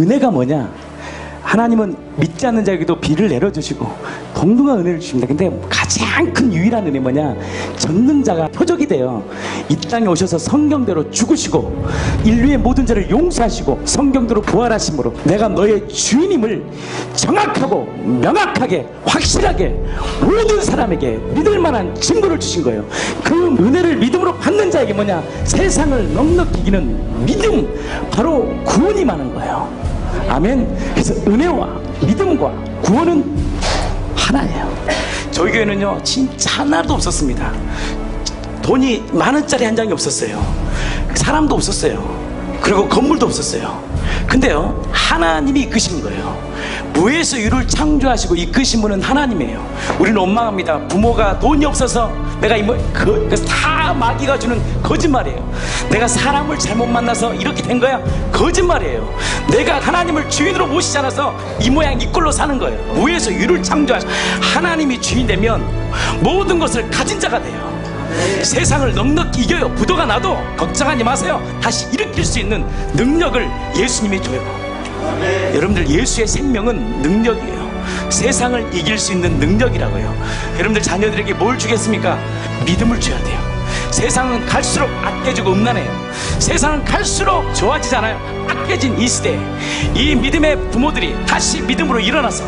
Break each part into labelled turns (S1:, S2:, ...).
S1: 은혜가 뭐냐? 하나님은 믿지 않는 자에게도 비를 내려주시고 동등한 은혜를 주십니다. 근데 가장 큰 유일한 은혜 뭐냐? 전능자가 표적이 돼요. 이 땅에 오셔서 성경대로 죽으시고 인류의 모든 죄를 용서하시고 성경대로 부활하심으로 내가 너의 주인임을 정확하고 명확하게 확실하게 모든 사람에게 믿을 만한 증거를 주신 거예요. 그 은혜를 믿음으로 받는 자에게 뭐냐? 세상을 넉넉히 이기는 믿음, 바로 구원이 많은 거예요. 아멘. 그래서 은혜와 믿음과 구원은 하나예요. 저희 교회는요 진짜 하나도 없었습니다. 돈이 10,000원짜리 한 장이 없었어요. 사람도 없었어요. 그리고 건물도 없었어요. 근데요 하나님이 이끄신 거예요. 무에서 유를 창조하시고 이끄신 분은 하나님이에요. 우리는 원망합니다. 부모가 돈이 없어서 내가 다 마귀가 주는 거짓말이에요. 내가 사람을 잘못 만나서 이렇게 된 거야? 거짓말이에요. 내가 하나님을 주인으로 모시지 않아서 이 모양 이 꼴로 사는 거예요. 무에서 유를 창조하시고 하나님이 주인 되면 모든 것을 가진 자가 돼요. 세상을 넉넉히 이겨요. 부도가 나도 걱정하지 마세요. 다시 일으킬 수 있는 능력을 예수님이 줘요. 여러분들 예수의 생명은 능력이에요. 세상을 이길 수 있는 능력이라고요. 여러분들 자녀들에게 뭘 주겠습니까? 믿음을 줘야 돼요. 세상은 갈수록 악해지고 음란해요. 세상은 갈수록 좋아지잖아요. 악해진 이 시대에 이 믿음의 부모들이 다시 믿음으로 일어나서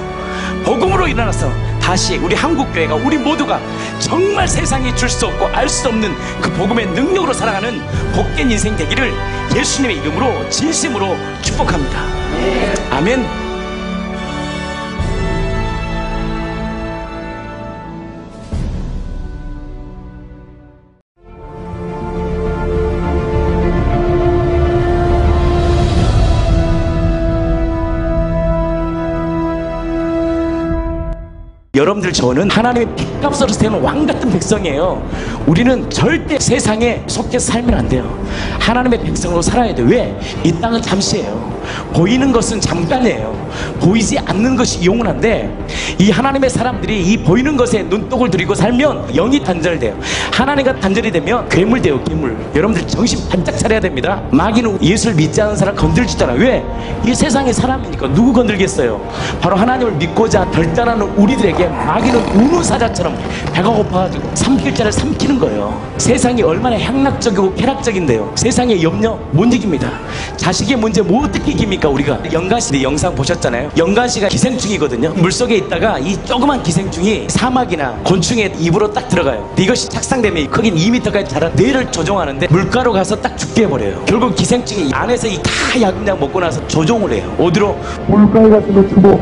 S1: 복음으로 일어나서 다시 우리 한국교회가 우리 모두가 정말 세상이 줄 수 없고 알 수 없는 그 복음의 능력으로 살아가는 복된 인생 되기를 예수님의 이름으로 진심으로 축복합니다. 아멘. 여러분들 저는 하나님의 핏값으로 세우는 왕같은 백성이에요. 우리는 절대 세상에 속해서 살면 안 돼요. 하나님의 백성으로 살아야 돼요. 왜? 이 땅은 잠시예요. 보이는 것은 잠깐이에요. 보이지 않는 것이 영원한데 이 하나님의 사람들이 이 보이는 것에 눈독을 들이고 살면 영이 단절돼요. 하나님과 단절이 되면 괴물 돼요. 괴물. 여러분들 정신 반짝 차려야 됩니다. 마귀는 예수를 믿지 않는 사람 건들지도 않아요. 왜? 이 세상의 사람이니까. 누구 건들겠어요? 바로 하나님을 믿고자 결단하는 우리들에게 마귀는 우누사자처럼 배가 고파가지고 삼킬 자를 삼키는 거예요. 세상이 얼마나 향락적이고 쾌락적인데요. 세상의 염려 못 이깁니다. 자식의 문제 뭐 어떻게 이깁니까? 우리가 영간씨 영상 보셨잖아요. 영간씨가 기생충이거든요. 물속에 있다가 이 조그만 기생충이 사막이나 곤충의 입으로 딱 들어가요. 이것이 착상되면 크긴 2m까지 자란 뇌를 조종하는데 물가로 가서 딱 죽게 해버려요. 결국 기생충이 안에서 이 다 야금약 먹고 나서 조종을 해요. 어디로? 물가에 가서 죽어.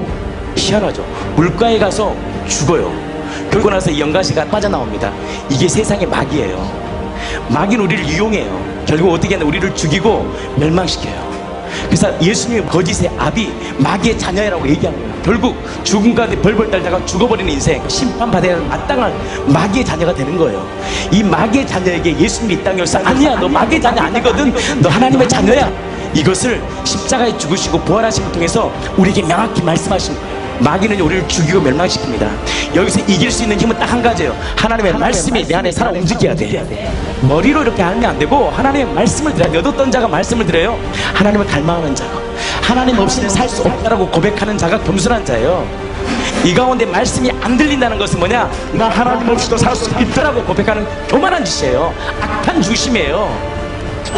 S1: 희한하죠. 물가에 가서 죽어요. 그러고 나서 이 영가시가 빠져나옵니다. 이게 세상의 마귀예요. 마귀는 우리를 이용해요. 결국 어떻게 하냐? 우리를 죽이고 멸망시켜요. 그래서 예수님의 거짓의 아비 마귀의 자녀라고 얘기한 거예요. 결국 죽음 가운데 벌벌 떨다가 죽어버리는 인생, 심판받아야 하는 마땅한 마귀의 자녀가 되는 거예요. 이 마귀의 자녀에게 예수님이 이 땅에 오셔서 아니야, 너 마귀의 자녀 아니거든, 너 하나님의 자녀야. 이것을 십자가에 죽으시고 부활하심을 통해서 우리에게 명확히 말씀하신 거예요. 마귀는 우리를 죽이고 멸망시킵니다. 여기서 이길 수 있는 힘은 딱 한 가지예요. 하나님의 말씀이 내 안에 살아 움직여야 돼. 머리로 이렇게 하면 안 되고 하나님의 말씀을 들어야 돼. 얻었던 자가 말씀을 들어요. 하나님을 닮아가는 자가, 하나님 없이는 살 수 없다라고 고백하는 자가 겸손한 자예요. 이 가운데 말씀이 안 들린다는 것은 뭐냐? 나 하나님 없이도 살 수 있다라고 고백하는 교만한 짓이에요. 악한 중심이에요.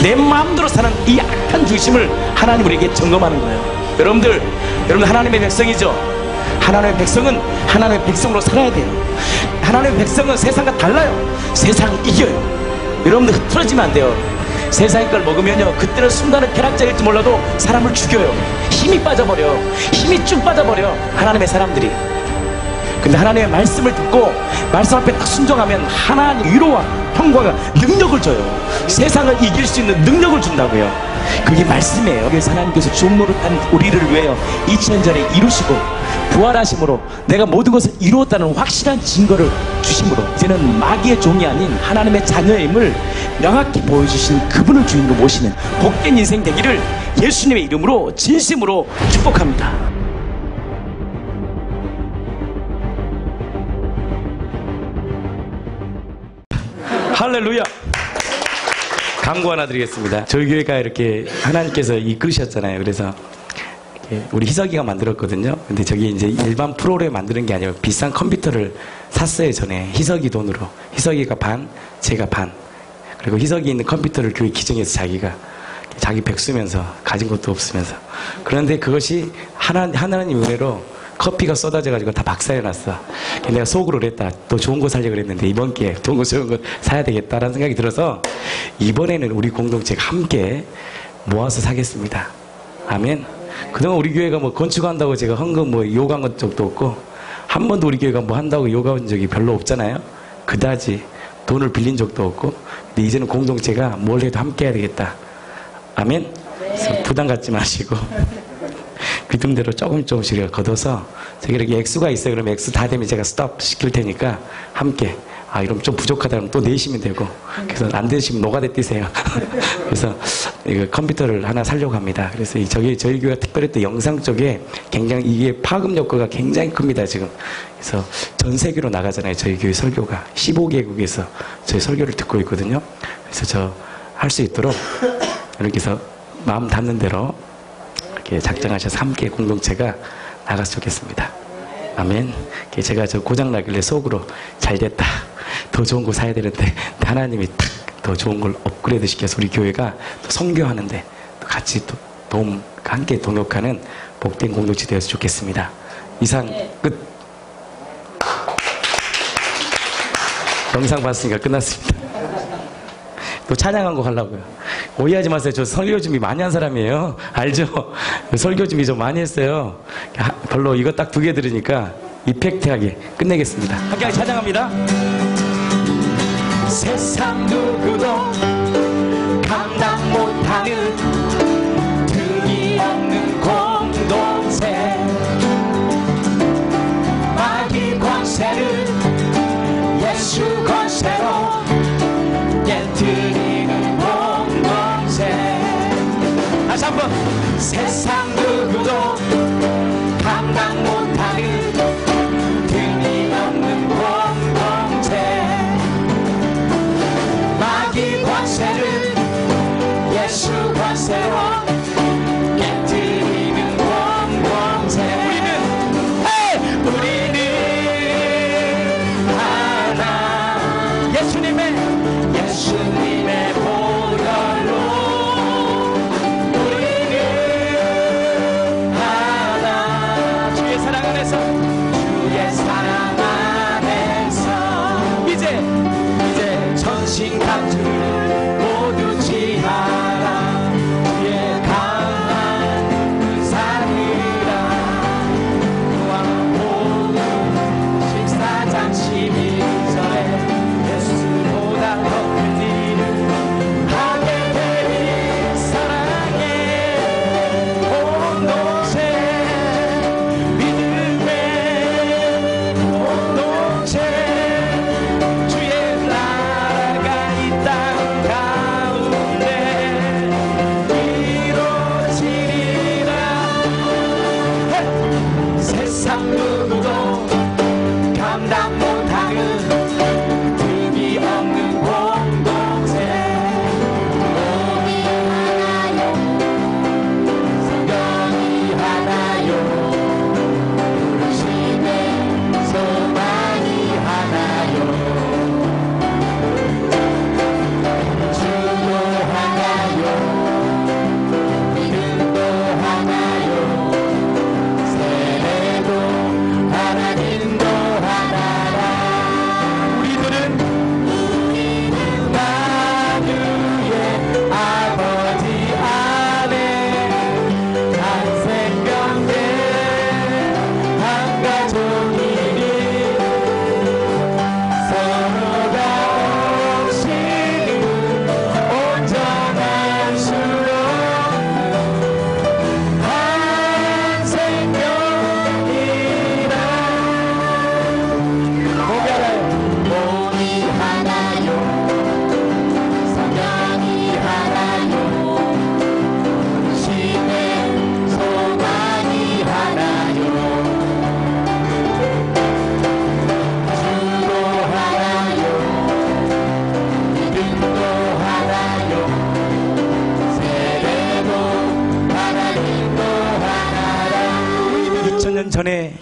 S1: 내 마음대로 사는 이 악한 중심을 하나님 우리에게 점검하는 거예요. 여러분들 하나님의 백성이죠. 하나님의 백성은 하나님의 백성으로 살아야 돼요. 하나님의 백성은 세상과 달라요. 세상을 이겨요. 여러분들 흐트러지면 안 돼요. 세상의 걸 먹으면요, 그때는 순간은 쾌락적일지 몰라도 사람을 죽여요. 힘이 빠져버려. 힘이 쭉 빠져버려. 하나님의 사람들이. 근데 하나님의 말씀을 듣고 말씀 앞에 딱 순종하면 하나님 위로와 평화가 능력을 줘요. 세상을 이길 수 있는 능력을 준다고요. 그게 말씀이에요. 그래서 하나님께서 주무릇한 우리를 위하여 2000년 전에 이루시고 부활하심으로 내가 모든 것을 이루었다는 확실한 증거를 주심으로 이제는 마귀의 종이 아닌 하나님의 자녀임을 명확히 보여주신 그분을 주인으로 모시는 복된 인생 되기를 예수님의 이름으로 진심으로 축복합니다. 할렐루야. 광고 하나 드리겠습니다. 저희 교회가 이렇게 하나님께서 이끌으셨잖아요. 그래서 우리 희석이가 만들었거든요. 근데 저기 이제 일반 프로그램 만드는 게 아니라 비싼 컴퓨터를 샀어요, 전에. 희석이 돈으로. 희석이가 반, 제가 반. 그리고 희석이 있는 컴퓨터를 교회 기증해서 자기가 자기 백수면서 가진 것도 없으면서. 그런데 그것이 하나님 은혜로 커피가 쏟아져가지고 다 박살내놨어. 내가 속으로 그랬다. 또 좋은 거 살려고 그랬는데 이번 기회에 좋은 거 사야 되겠다라는 생각이 들어서 이번에는 우리 공동체가 함께 모아서 사겠습니다. 아멘. 그동안 우리 교회가 뭐 건축한다고 제가 헌금 뭐 요구한 적도 없고 한 번도 우리 교회가 뭐 한다고 요구한 적이 별로 없잖아요. 그다지 돈을 빌린 적도 없고. 근데 이제는 공동체가 뭘 해도 함께 해야 되겠다. 아멘. 그래서 부담 갖지 마시고 믿음대로 조금씩 걷어서 저기 이렇게 액수가 있어요. 그러면 액수 다 되면 제가 스톱 시킬 테니까 함께. 이러면 좀 부족하다면 또 내시면 되고. 그래서 안 되시면 노가대 뛰세요. 그래서 이거 컴퓨터를 하나 사려고 합니다. 그래서 저희 교회가 특별히 또 영상 쪽에 굉장히 이게 파급 효과가 굉장히 큽니다, 지금. 그래서 전 세계로 나가잖아요, 저희 교회 설교가. 15개국에서 저희 설교를 듣고 있거든요. 그래서 저 할 수 있도록 이렇게 해서 마음 닿는 대로 이렇게 작정하셔서 함께 공동체가 나갔으면 좋겠습니다. 아멘. 제가 저 고장나길래 속으로 잘 됐다. 더 좋은 거 사야 되는데 하나님이 탁 더 좋은 걸 업그레이드 시켜서 우리 교회가 또 선교하는데 또 같이 또 함께 동역하는 복된 공동체 되어서 좋겠습니다. 이상 끝. 영상 봤으니까 끝났습니다. 또 찬양한 거 하려고요. 오해하지 마세요. 저 설교 준비 많이 한 사람이에요. 알죠? 설교 준비 좀 많이 했어요. 별로 이거 딱 2개 들으니까 이펙트하게 끝내겠습니다. 함께 찬양합니다. 세상 누구도 감당 못하는 등이 없는 공동체, 마귀 권세를 예수 권세로 깨뜨리는 공동체. 다시 한번. 세상 누구도 감당 못하는 등이 없는 공동체, 마귀 권세를 예수 권세로 깨뜨리는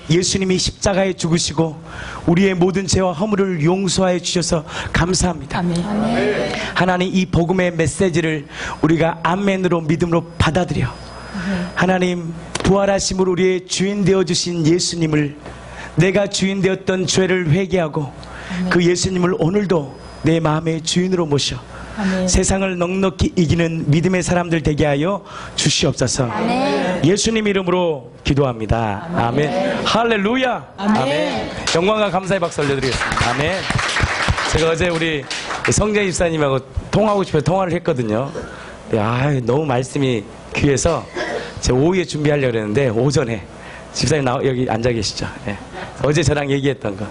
S1: 예수님이 십자가에 죽으시고 우리의 모든 죄와 허물을 용서하여 주셔서 감사합니다.
S2: 아멘.
S1: 하나님, 이 복음의 메시지를 우리가 아멘으로 믿음으로 받아들여 하나님, 부활하심으로 우리의 주인 되어주신 예수님을, 내가 주인 되었던 죄를 회개하고 그 예수님을 오늘도 내 마음의 주인으로 모셔 세상을 넉넉히 이기는 믿음의 사람들 되게 하여 주시옵소서.
S2: 아멘.
S1: 예수님 이름으로 기도합니다. 아멘. 할렐루야. 아멘. 영광과 감사의 박수 올려드리겠습니다. 아멘. 제가 어제 우리 성재 집사님하고 통화하고 싶어서 통화를 했거든요. 너무 말씀이 귀해서 제가 오후에 준비하려고 그랬는데 오전에 집사님 여기 앉아 계시죠. 네. 어제 저랑 얘기했던 거,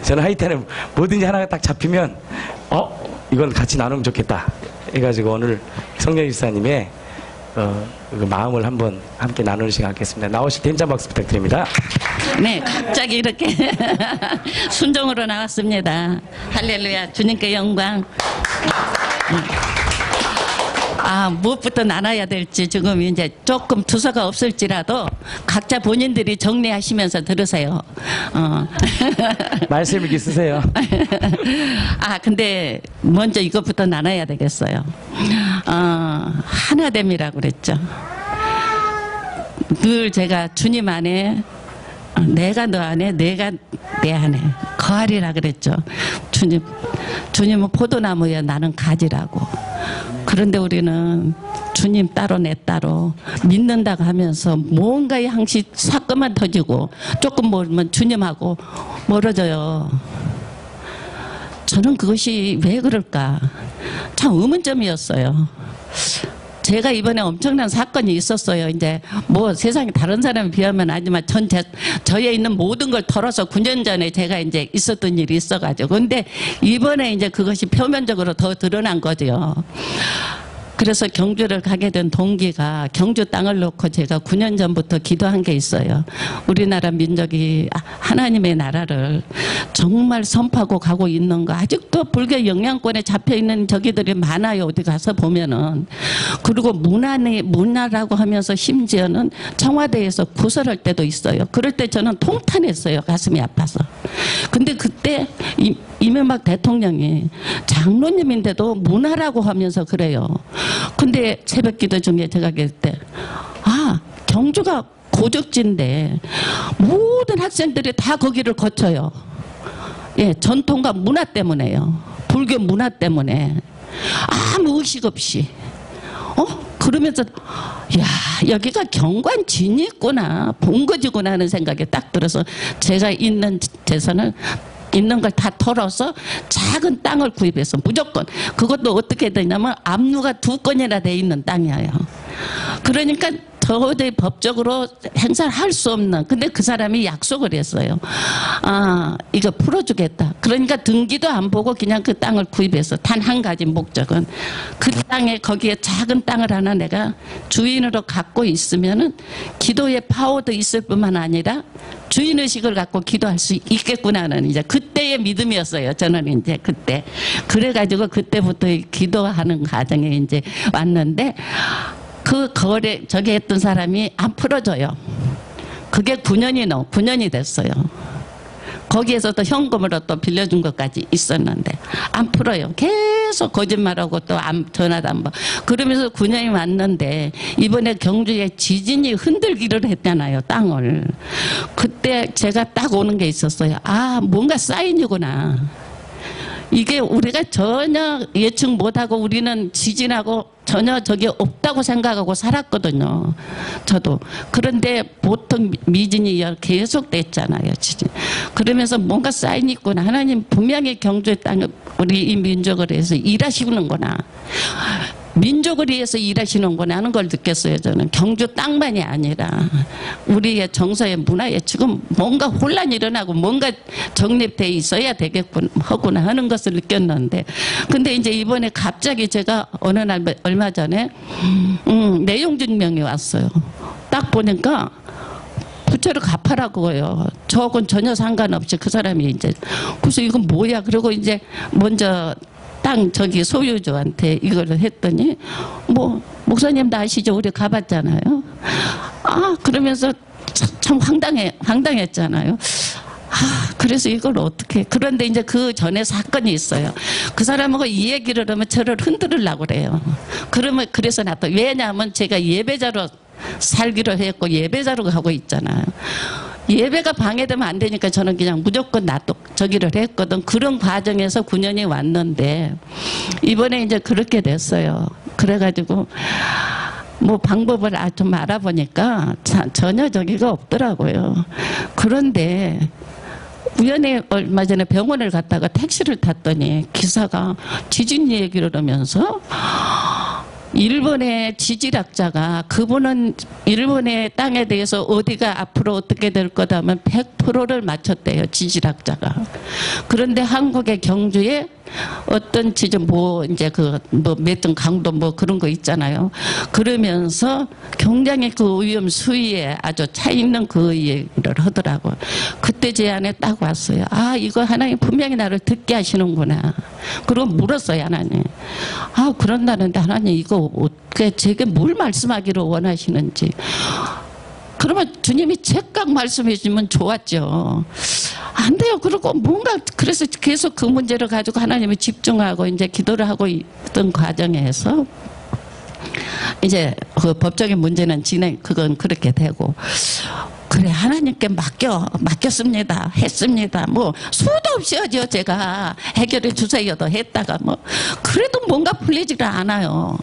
S1: 저는 하여튼은 뭐든지 하나가 딱 잡히면 이건 같이 나누면 좋겠다 해가지고 오늘 성령 집사님의 그 마음을 한번 함께 나누는 시간 갖겠습니다. 나오실 때 힘찬 박수 부탁드립니다.
S2: 네, 갑자기 이렇게 순종으로 나왔습니다. 할렐루야, 주님께 영광. 무엇부터 나눠야 될지 지금 이제 조금 두서가 없을지라도 각자 본인들이 정리하시면서 들으세요.
S1: 말씀 이렇게 쓰세요.
S2: 근데 먼저 이것부터 나눠야 되겠어요. 하나됨이라고 그랬죠. 늘 제가 주님 안에, 내가 너 안에, 내가 내 안에 거하리라 그랬죠. 주님은 포도나무야, 나는 가지라고. 그런데 우리는 주님 따로 내 따로 믿는다고 하면서 뭔가의 항시 사건만 터지고 조금 멀면 주님하고 멀어져요. 저는 그것이 왜 그럴까 참 의문점이었어요. 제가 이번에 엄청난 사건이 있었어요. 이제 뭐 세상에 다른 사람에 비하면 아니지만 저에 있는 모든 걸 털어서 9년 전에 제가 이제 있었던 일이 있어가지고, 근데 이번에 이제 그것이 표면적으로 더 드러난 거죠. 그래서 경주를 가게 된 동기가 경주 땅을 놓고 제가 9년 전부터 기도한 게 있어요. 우리나라 민족이 하나님의 나라를 정말 선포하고 가고 있는 거, 아직도 불교 영향권에 잡혀있는 저기들이 많아요. 어디 가서 보면은. 그리고 문화라고 하면서 심지어는 청와대에서 구설할 때도 있어요. 그럴 때 저는 통탄했어요. 가슴이 아파서. 근데 그때 이명박 대통령이 장로님인데도 문화라고 하면서 그래요. 근데 새벽 기도 중에 제가 계실 때, 경주가 고적지인데 모든 학생들이 다 거기를 거쳐요. 예, 전통과 문화 때문에요. 불교 문화 때문에. 아무 의식 없이. 그러면서, 여기가 경관진이 있구나, 본거지구나 하는 생각이 딱 들어서 제가 있는 재산을 있는 걸 다 털어서 작은 땅을 구입해서 무조건, 그것도 어떻게 되냐면 압류가 2건이나 돼 있는 땅이에요. 그러니까 도저히 법적으로 행사를 할 수 없는, 근데 그 사람이 약속을 했어요. 이거 풀어주겠다. 그러니까 등기도 안 보고 그냥 그 땅을 구입해서, 단 한 가지 목적은 그 땅에, 거기에 작은 땅을 하나 내가 주인으로 갖고 있으면은 기도의 파워도 있을 뿐만 아니라 주인의식을 갖고 기도할 수 있겠구나 하는 이제 그때의 믿음이었어요. 저는 이제 그때. 그래가지고 그때부터 기도하는 과정에 이제 왔는데, 그 저기 했던 사람이 안 풀어줘요. 그게 9년이 됐어요. 거기에서 또 현금으로 또 빌려준 것까지 있었는데 안 풀어요. 계속 거짓말하고 또 전화도 안 받고. 그러면서 9년이 왔는데 이번에 경주에 지진이 흔들기를 했잖아요, 땅을. 그때 제가 딱 오는 게 있었어요. 뭔가 사인이구나. 이게 우리가 전혀 예측 못하고 우리는 지진하고 전혀 저게 없다고 생각하고 살았거든요. 저도. 그런데 보통 미진이 계속 됐잖아요, 지진. 그러면서 뭔가 사인이 있구나. 하나님 분명히 경주의 땅에 우리 이 민족을 위해서 일하시는구나. 민족을 위해서 일하시는구나 하는 걸 느꼈어요. 저는 경주 땅만이 아니라 우리의 정서의 문화에 지금 뭔가 혼란이 일어나고 뭔가 정립돼 있어야 되겠구나 하는 것을 느꼈는데, 근데 이제 이번에 갑자기 제가 어느 날 얼마 전에 내용 증명이 왔어요. 딱 보니까 부채를 갚아라고요. 저건 전혀 상관없이 그 사람이 이제. 그래서 이건 뭐야? 그리고 이제 먼저 땅 저기 소유주한테 이걸 했더니, 목사님도 아시죠? 우리 가봤잖아요. 그러면서 참 황당했잖아요. 그래서 이걸 어떻게. 그런데 이제 그 전에 사건이 있어요. 그 사람하고 이 얘기를 하면 저를 흔들으려고 그래요. 그래서 나도, 왜냐하면 제가 예배자로 살기로 했고 예배자로 가고 있잖아요. 예배가 방해되면 안 되니까 저는 그냥 무조건 저기를 했거든. 그런 과정에서 9년이 왔는데 이번에 이제 그렇게 됐어요. 그래가지고 뭐 방법을 좀 알아보니까 전혀 저기가 없더라고요. 그런데 우연히 얼마 전에 병원을 갔다가 택시를 탔더니 기사가 지진 얘기를 하면서 일본의 지질학자가, 그분은 일본의 땅에 대해서 어디가 앞으로 어떻게 될 거다 하면 100%를 맞췄대요, 지질학자가. 그런데 한국의 경주에 어떤 지점 이제 몇 점 강도 그런 거 있잖아요. 그러면서 굉장히 그 위험 수위에 아주 차 있는 그 얘기를 하더라고. 그때 제 안에 딱 왔어요. 이거 하나님 분명히 나를 듣게 하시는구나. 그리고 물었어요, 하나님. 그런다는데 하나님 이거 어떻게 제게 뭘 말씀하기를 원하시는지. 그러면 주님이 즉각 말씀해 주면 좋았죠. 안 돼요. 그리고 그래서 계속 그 문제를 가지고 하나님을 집중하고 이제 기도를 하고 있던 과정에서 이제 그 법적인 문제는 그건 그렇게 되고, 그래 하나님께 맡겼습니다. 했습니다. 수도 없이 하죠. 제가 해결해 주세요도 했다가 그래도 뭔가 풀리지가 않아요.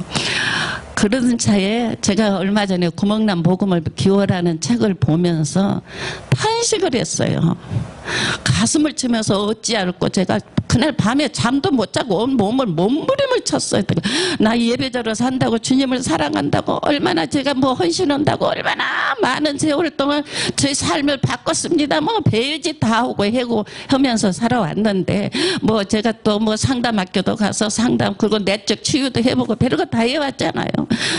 S2: 그러던 차에 제가 얼마 전에 구멍난 복음을 기워라는 책을 보면서 탄식을 했어요. 가슴을 치면서 어찌할꼬 제가 그날 밤에 잠도 못 자고 온 몸을 몸부림을 쳤어요. 나 예배자로 산다고, 주님을 사랑한다고, 얼마나 제가 헌신한다고, 얼마나 많은 세월 동안 제 삶을 바꿨습니다. 별짓 다 하고 해고 하면서 살아왔는데 제가 또 상담학교도 가서 그리고 내적 치유도 해보고 별거 다 해왔잖아요.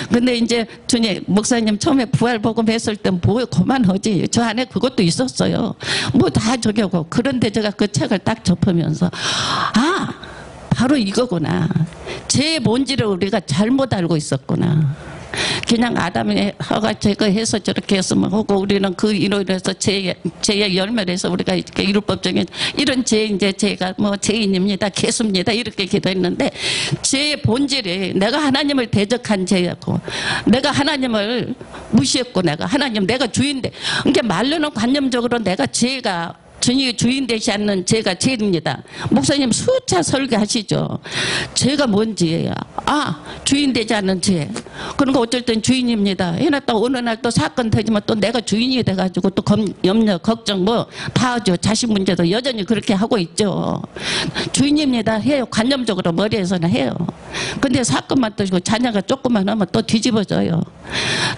S2: 근데 이제 주님 목사님 처음에 부활복음 했을 땐 그만하지. 저 안에 그것도 있었어요. 다 저기고. 그런데 제가 그 책을 딱 접으면서 바로 이거구나. 제 본질을 우리가 잘못 알고 있었구나. 그냥 아담이 허가 제거해서 저렇게 했으면 하고, 우리는 그 인해서 죄의 열매를 해서 우리가 이렇게 율법적인 이런 이제 제가 죄인입니다, 개수입니다 이렇게 기도했는데, 제 본질이 내가 하나님을 대적한 죄였고, 내가 하나님을 무시했고, 내가 주인데, 그러니까 말로는 관념적으로 내가 주님이 주인 되지 않는 죄가 죄입니다. 목사님 수차 설교하시죠. 죄가 뭔지. 주인 되지 않는 죄. 그러니까 어쩔 땐 주인입니다. 해놨다 어느 날 또 사건 터지면 또 내가 주인이 돼가지고 또 염려, 걱정 다 하죠. 자식 문제도 여전히 그렇게 하고 있죠. 주인입니다. 해요. 관념적으로 머리에서는 해요. 근데 사건만 터지고 자녀가 조금만 하면 또 뒤집어져요.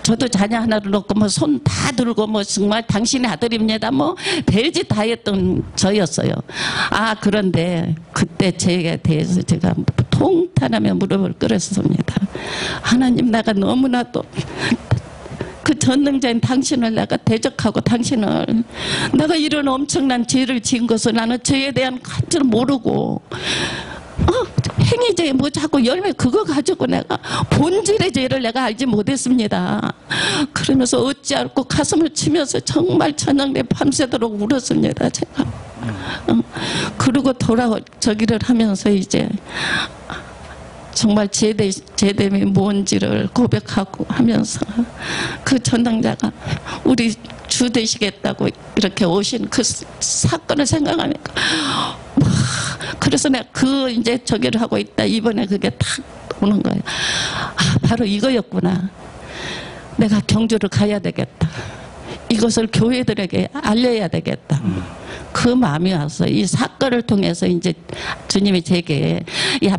S2: 저도 자녀 하나를 놓고 손 다 들고 정말 당신의 아들입니다. 별짓 다 했던 저였어요. 그런데 그때 제에 대해서 제가 통탄하며 무릎을 꿇었습니다. 하나님, 내가 너무나도 그 전능자인 당신을 내가 대적하고, 내가 이런 엄청난 죄를 지은 것을 나는 죄에 대한 가치를 모르고, 행위죄에 자꾸 열매 그거 가지고 내가 본질의 죄를 내가 알지 못했습니다. 그러면서 어찌할꼬 가슴을 치면서 정말 저녁에 밤새도록 울었습니다. 제가. 그리고 저기를 하면서 이제 정말 제됨이 뭔지를 고백하고 하면서 그 전당자가 우리 주 되시겠다고 이렇게 오신 그 사건을 생각하니까 그래서 내가 이제 저기를 하고 있다. 이번에 그게 탁 오는 거예요. 바로 이거였구나. 내가 경주를 가야 되겠다. 이것을 교회들에게 알려야 되겠다. 그 마음이 왔어요. 이 사건을 통해서 이제 주님이 제게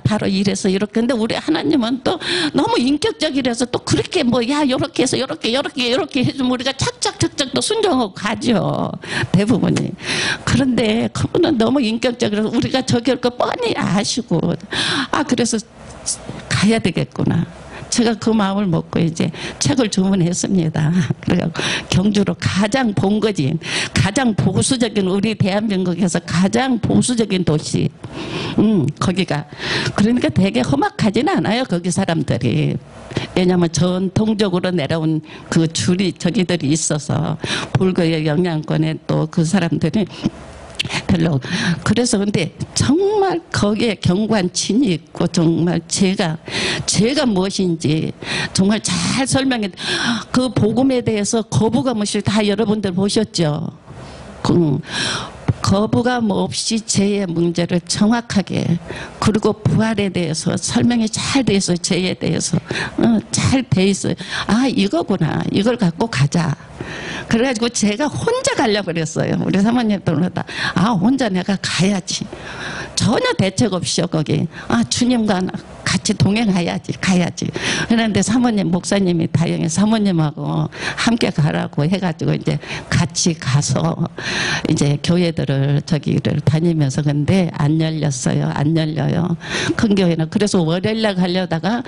S2: 바로 이래서 이렇게. 근데 우리 하나님은 또 너무 인격적이라서 또 그렇게 요렇게 해서 요렇게 해주면 우리가 착착착착 또 순종하고 가죠. 대부분이. 그런데 그분은 너무 인격적이라서 우리가 저기할 거 뻔히 아시고 그래서 가야 되겠구나. 제가 그 마음을 먹고 이제 책을 주문했습니다. 그래서 경주로 가장 본거진, 가장 보수적인, 우리 대한민국에서 가장 보수적인 도시, 거기가. 그러니까 되게 험악하진 않아요, 거기 사람들이. 왜냐하면 전통적으로 내려온 그 줄이 저기들이 있어서 불교의 영향권에 또 그 사람들이 별로. 그래서 근데 정말 거기에 경관친이 있고 정말 제가 무엇인지 정말 잘 설명해. 그 복음에 대해서 거부감 없이 다 여러분들 보셨죠. 거부감 없이 죄의 문제를 정확하게, 그리고 부활에 대해서 설명이 잘 돼 있어요. 죄에 대해서 잘 돼 있어요. 아, 이거구나, 이걸 갖고 가자. 그래가지고 제가 혼자 가려고 그랬어요. 우리 사모님도 그러다, 아, 혼자 내가 가야지. 전혀 대책 없이요. 거기 주님과 같이 동행해야지, 가야지. 그런데 사모님, 목사님이 다행히 사모님하고 함께 가라고 해가지고 이제 같이 가서 이제 교회들을 저기를 다니면서. 근데 안 열렸어요. 안 열려요. 큰 교회는. 그래서 월요일날 가려다가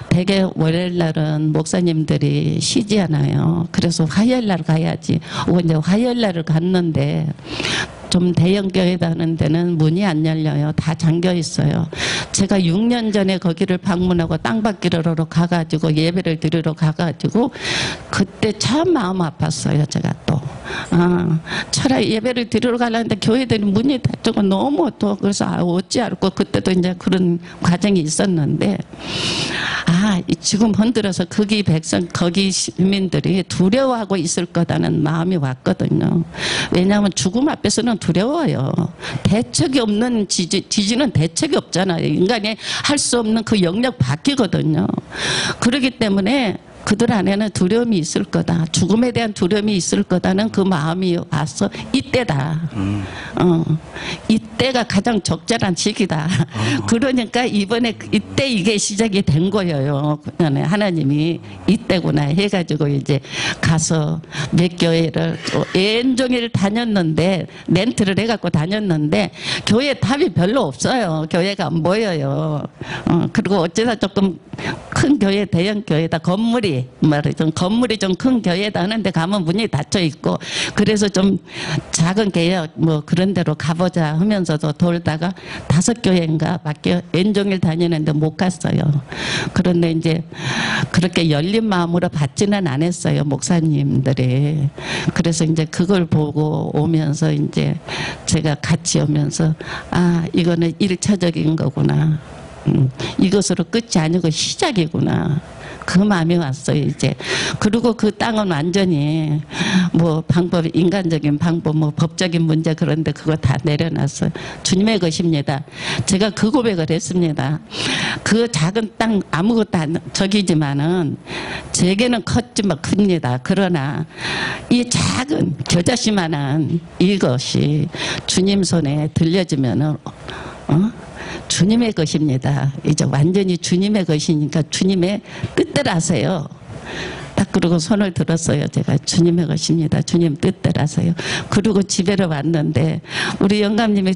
S2: 대개 월요일날은 목사님들이 쉬지않아요. 그래서 화요일날 가야지. 이제 화요일날을 갔는데 좀 대형 교회 다는 데는 문이 안 열려요. 다 잠겨 있어요. 제가 6년 전에 거기를 방문하고 땅받기로 가가지고 예배를 드리러 가가지고 그때 참 마음 아팠어요. 제가 또 차라리 예배를 드리러 가려는데 교회들이 문이 닫히고 너무 또 그래서 어찌 알고 그때도 이제 그런 과정이 있었는데 지금 흔들어서 거기 백성, 거기 시민들이 두려워하고 있을 거다는 마음이 왔거든요. 왜냐하면 죽음 앞에서는 두려워요. 대책이 없는 지지는 대책이 없잖아요. 인간이 할 수 없는 그 영역 바뀌거든요. 그렇기 때문에 그들 안에는 두려움이 있을 거다. 죽음에 대한 두려움이 있을 거다는 그 마음이 와서 이때다. 이때가 가장 적절한 시기다. 그러니까 이번에 이때 이게 시작이 된 거예요. 하나님이 이때구나 해가지고 이제 가서 몇 교회를 온종일 다녔는데, 렌트를 해갖고 다녔는데 교회 답이 별로 없어요. 교회가 안 보여요. 그리고 어쩌다 조금 큰 교회, 대형 교회다, 건물이 좀 큰 교회다 하는데 가면 문이 닫혀 있고, 그래서 좀 작은 교회 뭐 그런 데로 가보자 하면서도 돌다가 5교회인가 밖에 온종일 다니는데 못 갔어요. 그런데 이제 그렇게 열린 마음으로 받지는 않았어요, 목사님들이. 그래서 이제 그걸 보고 오면서 이제 제가 같이 오면서 이거는 1차적인 거구나. 이것으로 끝이 아니고 시작이구나. 그 마음이 왔어요, 이제. 그리고 그 땅은 완전히 뭐 방법, 인간적인 방법, 뭐 법적인 문제 그런데 그거 다 내려놨어요. 주님의 것입니다. 제가 그 고백을 했습니다. 그 작은 땅 아무것도 안 저기지만은 제게는 컸지만 큽니다. 그러나 이 작은 겨자씨만한 이것이 주님 손에 들려지면은 주님의 것입니다. 이제 완전히 주님의 것이니까 주님의 뜻대로 하세요. 딱 그러고 손을 들었어요. 제가 주님의 것입니다. 주님 뜻대로 하세요. 그리고 집에로 왔는데 우리 영감님이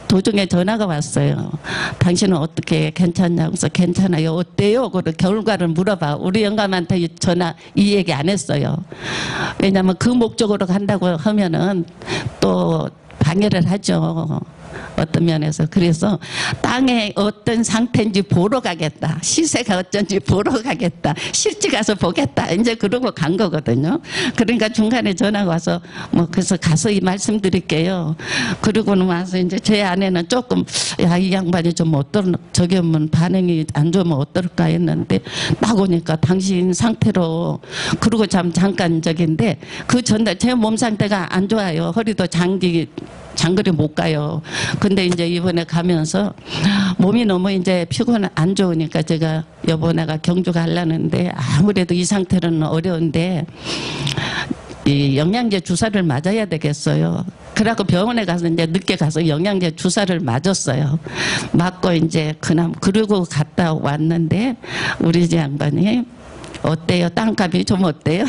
S2: 도중에 전화가 왔어요. 당신은 어떻게 괜찮냐고 해서 괜찮아요. 어때요? 그 결과를 물어봐. 우리 영감한테 이 얘기 안 했어요. 왜냐하면 그 목적으로 간다고 하면은 또 방해를 하죠. 어떤 면에서. 그래서 땅에 어떤 상태인지 보러 가겠다. 시세가 어쩐지 보러 가겠다. 실지 가서 보겠다. 이제 그러고 간 거거든요. 그러니까 중간에 전화가 와서 그래서 가서 이 말씀 드릴게요. 그러고는 와서 이제 제 아내는 조금 이 양반이 좀 저기 오면 반응이 안 좋으면 어떨까 했는데 딱 오니까 당신 상태로. 그러고 잠깐 저긴데 그 전날 제 몸 상태가 안 좋아요. 허리도 장거리 못 가요. 근데 이제 이번에 가면서 몸이 너무 이제 안 좋으니까 제가 여보 내가 경주 가려는데 아무래도 이 상태로는 어려운데 이 영양제 주사를 맞아야 되겠어요. 그래갖고 병원에 가서 이제 늦게 가서 영양제 주사를 맞았어요. 맞고 이제 그러고 갔다 왔는데 우리 집 양반이 어때요? 땅값이 좀 어때요?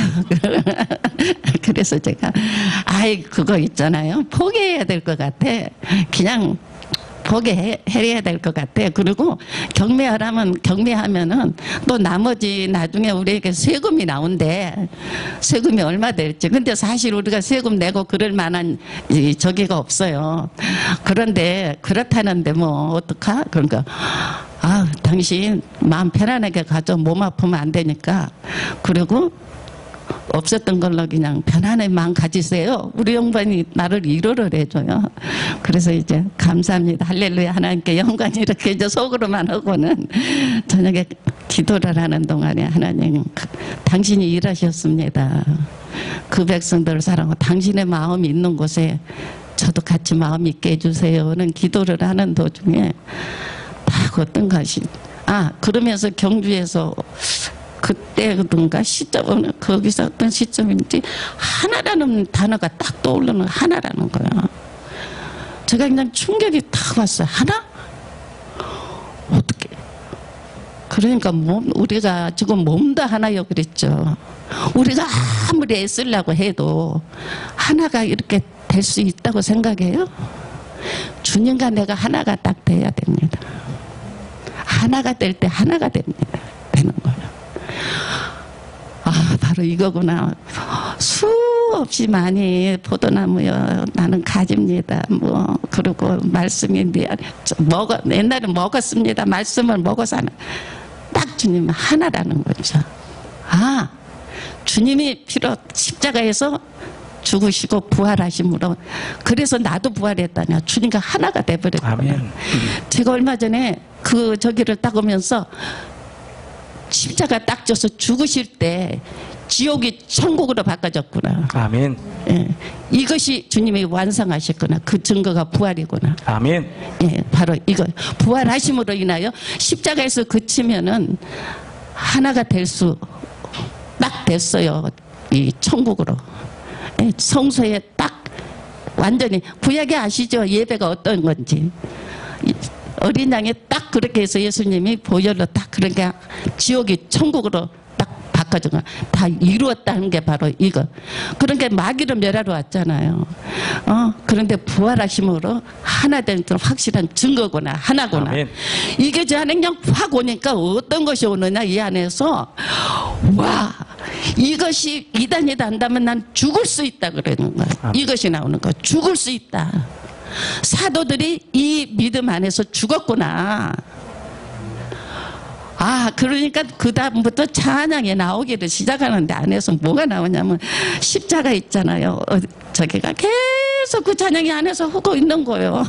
S2: 그래서 제가 그거 있잖아요. 포기해야 될 것 같아. 그냥 포기해야 될 것 같아. 그리고 경매하면은 또 나머지 나중에 우리에게 세금이 나온대. 세금이 얼마 될지. 근데 사실 우리가 세금 내고 그럴 만한 저기가 없어요. 그런데 그렇다는데 뭐 어떡하? 그러니까 아, 당신 마음 편안하게 가져. 몸 아프면 안 되니까. 그리고 없었던 걸로 그냥 편안한 마음 가지세요. 우리 영반이 나를 위로를 해줘요. 그래서 이제 감사합니다. 할렐루야 하나님께 영광 이렇게 이제 속으로만 하고는 저녁에 기도를 하는 동안에 하나님 당신이 일하셨습니다. 그 백성들을 사랑하고 당신의 마음이 있는 곳에 저도 같이 마음 있게 해주세요는 기도를 하는 도중에 딱 어떤 것이 그러면서 경주에서 그때든가 시점은 거기서 어떤 시점인지 하나라는 단어가 딱 떠오르는 하나라는 거야. 제가 그냥 충격이 딱 왔어요. 하나? 어떻게? 그러니까 우리가 지금 몸도 하나요 그랬죠. 우리가 아무리 애쓰려고 해도 하나가 이렇게 될 수 있다고 생각해요? 주님과 내가 하나가 딱 돼야 됩니다. 하나가 될 때 하나가 됩니다. 되는 거예요. 바로 이거구나. 수없이 많이 포도나무요. 나는 가집니다. 그리고 말씀이 옛날에 먹었습니다. 말씀을 먹어서 하나. 딱 주님 하나라는 거죠. 주님이 십자가에서 죽으시고 부활하심으로 그래서 나도 부활했다냐. 주님과 하나가 돼버렸구나. 제가 얼마 전에 저기를 딱 오면서 십자가 딱 져서 죽으실 때 지옥이 천국으로 바꿔졌구나.
S1: 아멘.
S2: 예, 이것이 주님이 완성하셨구나. 그 증거가 부활이구나.
S1: 아멘.
S2: 예, 바로 이거 부활하심으로 인하여 십자가에서 그치면은 하나가 될 수 딱 됐어요. 이 천국으로. 예, 성소에 딱 완전히 구약에 아시죠? 예배가 어떤 건지. 어린 양이 딱 그렇게 해서 예수님이 보혈로 딱 그러니까 지옥이 천국으로 딱 바꿔준 거야. 다 이루었다는 게 바로 이거. 그러니까 마귀를 멸하러 왔잖아요. 그런데 부활하심으로 하나 된 확실한 증거구나. 하나구나.
S1: 아멘.
S2: 이게 저 안에 그냥 확 오니까 어떤 것이 오느냐 이 안에서 와 이것이 이단이다 한다면 난 죽을 수 있다 그러는 거야. 이것이 나오는 거야. 죽을 수 있다. 사도들이 이 믿음 안에서 죽었구나. 그러니까 그 다음부터 찬양이 나오기를 시작하는데 안에서 뭐가 나오냐면 십자가 있잖아요. 저기가 계속 그 찬양이 안에서 흐고 있는 거예요.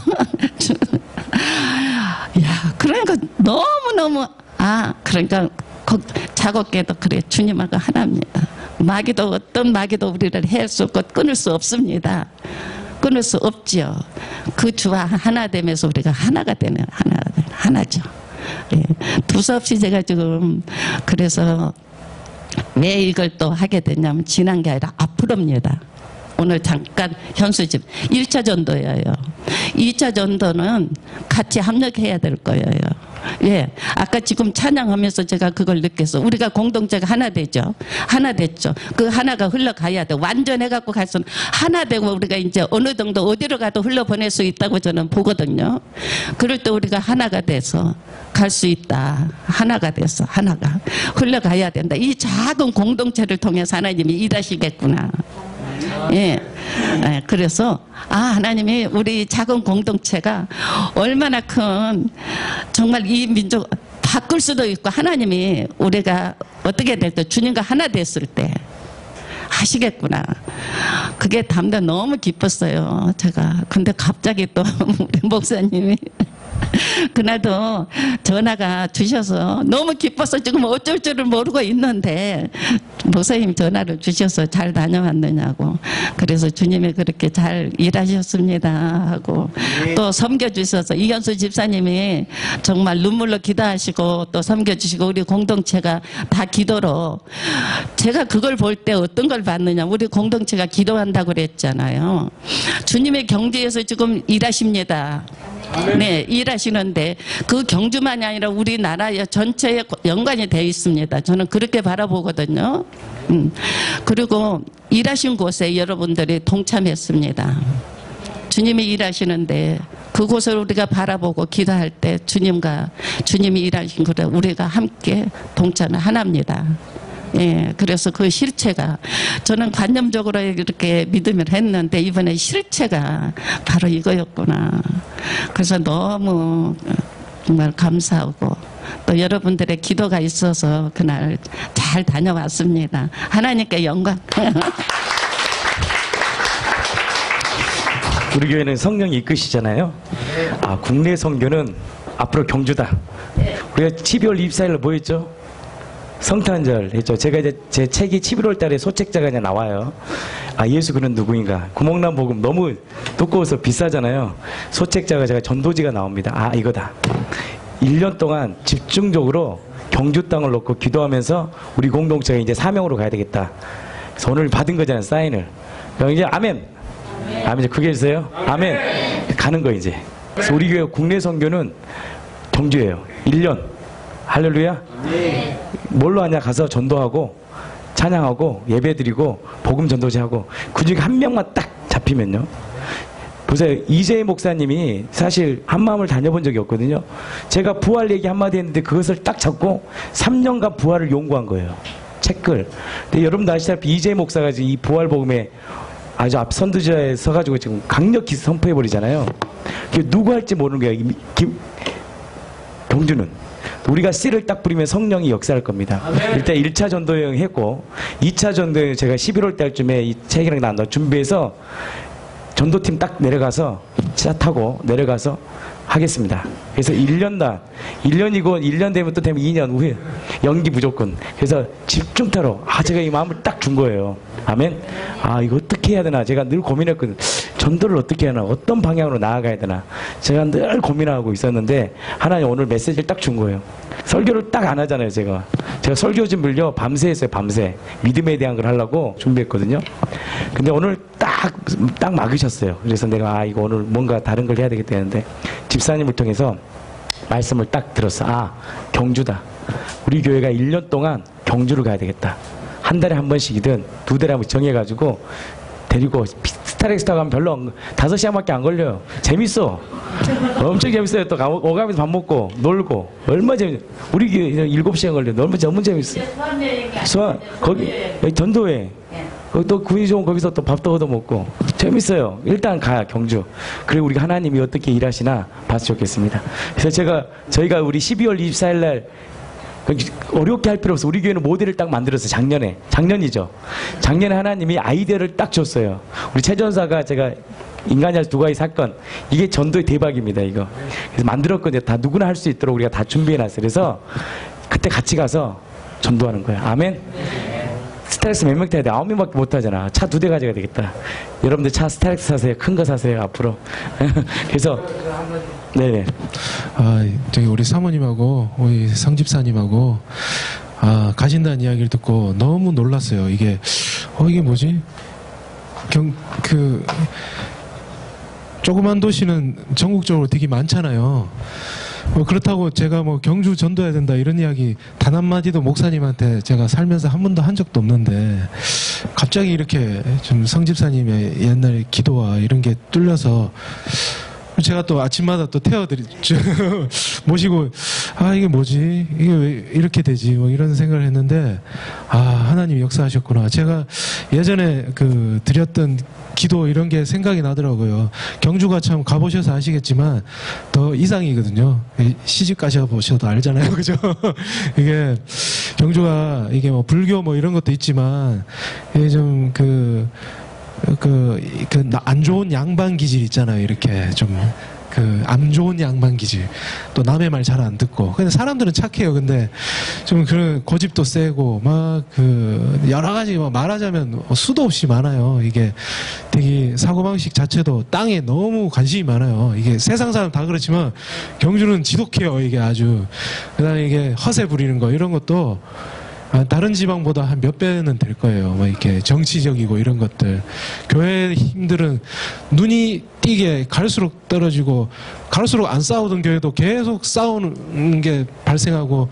S2: 야, 그러니까 너무너무 그러니까 작업계도 그래. 주님하고 하나입니다. 마귀도 어떤 마귀도 우리를 할 수 없고 끊을 수 없습니다. 끊을 수 없지요. 그 주와 하나 되면서 우리가 하나가 되는 하나죠. 예. 두서없이 제가 지금 그래서 왜 이걸 또 하게 됐냐면 지난 게 아니라 앞으로입니다. 오늘 잠깐 현수집 1차 전도예요. 2차 전도는 같이 합력해야 될 거예요. 예, 아까 지금 찬양하면서 제가 그걸 느꼈어. 우리가 공동체가 하나 되죠. 하나 됐죠. 그 하나가 흘러가야 돼. 완전해갖고 갈수는 하나 되고 우리가 이제 어느 정도 어디로 가도 흘러보낼 수 있다고 저는 보거든요. 그럴 때 우리가 하나가 돼서 갈 수 있다. 하나가 돼서 하나가 흘러가야 된다. 이 작은 공동체를 통해서 하나님이 일하시겠구나. 예. 예, 그래서 하나님이 우리 작은 공동체가 얼마나 큰 정말 이 민족 바꿀 수도 있고 하나님이 우리가 어떻게 될 때 주님과 하나 됐을 때 하시겠구나. 그게 담대 너무 기뻤어요. 제가. 근데 갑자기 또 우리 목사님이 그날도 전화가 주셔서 너무 기뻐서 지금 어쩔 줄을 모르고 있는데 목사님 전화를 주셔서 잘 다녀왔느냐고. 그래서 주님이 그렇게 잘 일하셨습니다 하고 또 섬겨주셔서 이현수 집사님이 정말 눈물로 기도하시고 또 섬겨주시고 우리 공동체가 다 기도로 제가 그걸 볼 때 어떤 걸 봤느냐. 우리 공동체가 기도한다고 그랬잖아요. 주님의 경주에서 지금 일하십니다. 네, 일하시는데 그 경주만이 아니라 우리나라 전체에 연관이 되어 있습니다. 저는 그렇게 바라보거든요. 그리고 일하신 곳에 여러분들이 동참했습니다. 주님이 일하시는데 그곳을 우리가 바라보고 기도할 때 주님이 일하신 곳에 우리가 함께 동참을 하나입니다. 예, 그래서 그 실체가 저는 관념적으로 이렇게 믿음을 했는데 이번에 실체가 바로 이거였구나. 그래서 너무 정말 감사하고 또 여러분들의 기도가 있어서 그날 잘 다녀왔습니다. 하나님께 영광.
S1: 우리 교회는 성령이 이끄시잖아요. 아, 국내 선교는 앞으로 경주다. 우리가 12월 24일 뭐 했죠? 성탄절 했죠. 제가 이제 제 책이 11월 달에 소책자가 이제 나와요. 아, 예수 그는 누구인가. 구멍난 복음 너무 두꺼워서 비싸잖아요. 소책자가 제가 전도지가 나옵니다. 아, 이거다. 1년 동안 집중적으로 경주 땅을 놓고 기도하면서 우리 공동체가 이제 사명으로 가야 되겠다. 그래서 오늘 받은 거잖아요, 사인을. 그럼 이제 아멘. 아멘. 이제 크게 해주세요. 아멘. 가는 거 이제. 그래서 우리 교회 국내 선교는 경주예요. 1년. 할렐루야. 뭘로 하냐? 가서 전도하고 찬양하고 예배드리고 복음 전도제하고 그중에 한 명만 딱 잡히면요. 보세요. 이재희 목사님이 사실 한마음을 다녀본 적이 없거든요. 제가 부활 얘기 한마디 했는데 그것을 딱 잡고 3년간 부활을 연구한 거예요. 책글. 근데 여러분도 아시다시피 이재희 목사가 지금 이 부활 복음에 아주 앞 선두자에 서가지고 지금 강력히 선포해버리잖아요. 누구 할지 모르는 거예요. 경주는. 우리가 씨를 딱 뿌리면 성령이 역사할 겁니다. 일단 1차 전도여행 했고 2차 전도여행 제가 11월 달쯤에 이 책이랑 나눠 준비해서 전도팀 딱 내려가서 차 타고 내려가서 하겠습니다. 그래서 1년간 1년이고 1년 되면 또 되면 2년 후에 연기 무조건. 그래서 집중타로 제가 이 마음을 딱 준 거예요. 아멘. 아, 이거 어떻게 해야 되나 제가 늘 고민했거든. 전도를 어떻게 해야 하나, 어떤 방향으로 나아가야 되나 제가 늘 고민하고 있었는데 하나님 오늘 메시지를 딱 준 거예요. 설교를 딱 안 하잖아요. 제가 설교집을요 밤새 했어요. 밤새 믿음에 대한 걸 하려고 준비했거든요. 근데 오늘 딱 막으셨어요. 그래서 내가 이거 오늘 뭔가 다른 걸 해야 되겠다 했는데 집사님을 통해서 말씀을 딱 들었어. 아, 경주다. 우리 교회가 1년 동안 경주를 가야 되겠다. 한 달에 한 번씩이든 2달에 한 번 정해가지고 데리고 스타렉스 타고 가면 별로 5시간밖에 안 걸려요. 재밌어. 엄청 재밌어요. 또 오가면서 밥 먹고 놀고 얼마 재밌어. 우리 교회 7시간 걸려. 너무 재밌어. 수원 거기 전도회. 또 군이 좋은 거기서 또 밥도 얻어 먹고 재밌어요. 일단 가야 경주. 그리고 우리가 하나님이 어떻게 일하시나 봐서 좋겠습니다. 그래서 저희가 우리 12월 24일 날 어렵게 할 필요 없어. 우리 교회는 모델을 딱 만들었어요. 작년이죠. 작년에 하나님이 아이디어를 딱 줬어요. 우리 최전사가 제가 인간의 두 가지 사건, 이게 전도의 대박입니다. 이거 그래서 만들었거든요. 다 누구나 할 수 있도록 우리가 다 준비해놨어요. 그래서 그때 같이 가서 전도하는 거예요. 아멘. 스타렉스 몇 명 타야 돼? 9명밖에 못 타잖아. 차 2대 가져가야 되겠다. 여러분들 차 스타렉스 사세요. 큰 거 사세요. 앞으로. 그래서 네네.
S3: 저기 우리 사모님하고 우리 성집사님하고 가신다는 이야기를 듣고 너무 놀랐어요. 이게 뭐지? 조그만 도시는 전국적으로 되게 많잖아요. 그렇다고 제가 경주 전도해야 된다 이런 이야기 단 한마디도 목사님한테 제가 살면서 한 번도 한 적도 없는데 갑자기 이렇게 좀 성집사님의 옛날 기도와 이런 게 뚫려서 제가 또 아침마다 또 모시고 이게 뭐지? 이게 왜 이렇게 되지? 이런 생각을 했는데 하나님이 역사하셨구나. 제가 예전에 드렸던 기도 이런 게 생각이 나더라고요. 경주가 참 가보셔서 아시겠지만 더 이상이거든요. 시집 가셔보셔도 알잖아요. 그죠? 이게 경주가 이게 불교 이런 것도 있지만 이게 좀 안 좋은 양반 기질 있잖아요. 이렇게 좀 안 좋은 양반 기질. 또 남의 말 잘 안 듣고. 근데 사람들은 착해요. 근데 좀 그런 고집도 세고 여러 가지 말하자면 수도 없이 많아요. 이게 되게 사고방식 자체도 땅에 너무 관심이 많아요. 이게 세상 사람 다 그렇지만 경주는 지독해요. 이게 아주. 그다음에 이게 허세 부리는 거 이런 것도 다른 지방보다 한 몇 배는 될 거예요. 이렇게 정치적이고 이런 것들. 교회 힘들은 눈이 띄게 갈수록 떨어지고 갈수록 안 싸우던 교회도 계속 싸우는 게 발생하고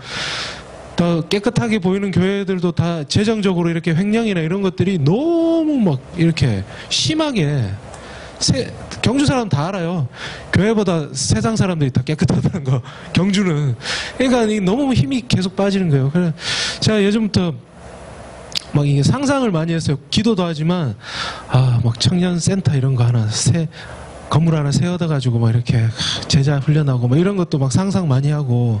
S3: 더 깨끗하게 보이는 교회들도 다 재정적으로 이렇게 횡령이나 이런 것들이 너무 이렇게 심하게 경주 사람 다 알아요. 교회보다 세상 사람들이 더 깨끗하다는 거. 경주는. 그러니까 너무 힘이 계속 빠지는 거예요. 그래서 제가 예전부터 이게 상상을 많이 했어요. 기도도 하지만 청년 센터 이런 거 하나 건물 하나 세워가지고 막 이렇게 제자 훈련하고 뭐 이런 것도 막 상상 많이 하고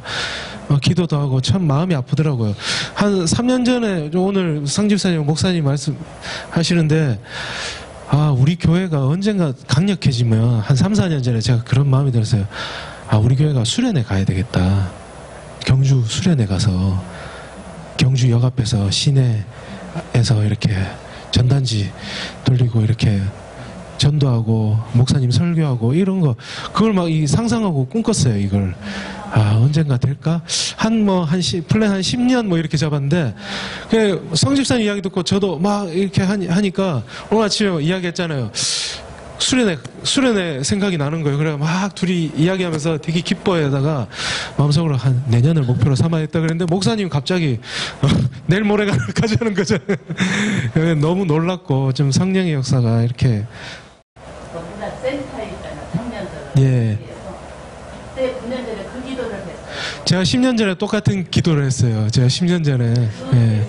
S3: 기도도 하고 참 마음이 아프더라고요. 한 3년 전에 오늘 상집사님 목사님 말씀하시는데 우리 교회가 언젠가 강력해지면 한 3, 4년 전에 제가 그런 마음이 들었어요. 우리 교회가 수련회 가야 되겠다. 경주 수련회 가서 경주역 앞에서 시내에서 이렇게 전단지 돌리고 이렇게 전도하고 목사님 설교하고 이런 거 그걸 막 상상하고 꿈꿨어요. 이걸 언젠가 될까? 플랜 한 10년 뭐 이렇게 잡았는데 성집사님 이야기 듣고 저도 막 이렇게 하니까 오늘 아침에 이야기했잖아요. 수련회 생각이 나는 거예요. 그래 막 둘이 이야기하면서 되게 기뻐하다가 마음속으로 한 내년을 목표로 삼아야겠다 그랬는데 목사님 갑자기 내일 모레가 가자는 거죠. 너무 놀랐고 좀 성령의 역사가 이렇게
S2: 센터에 있잖아. 3년 전에.
S3: 예.
S2: 그때 9년 전에 그 기도를 했어요.
S3: 제가 10년 전에 똑같은 기도를 했어요. 제가 10년 전에. 예.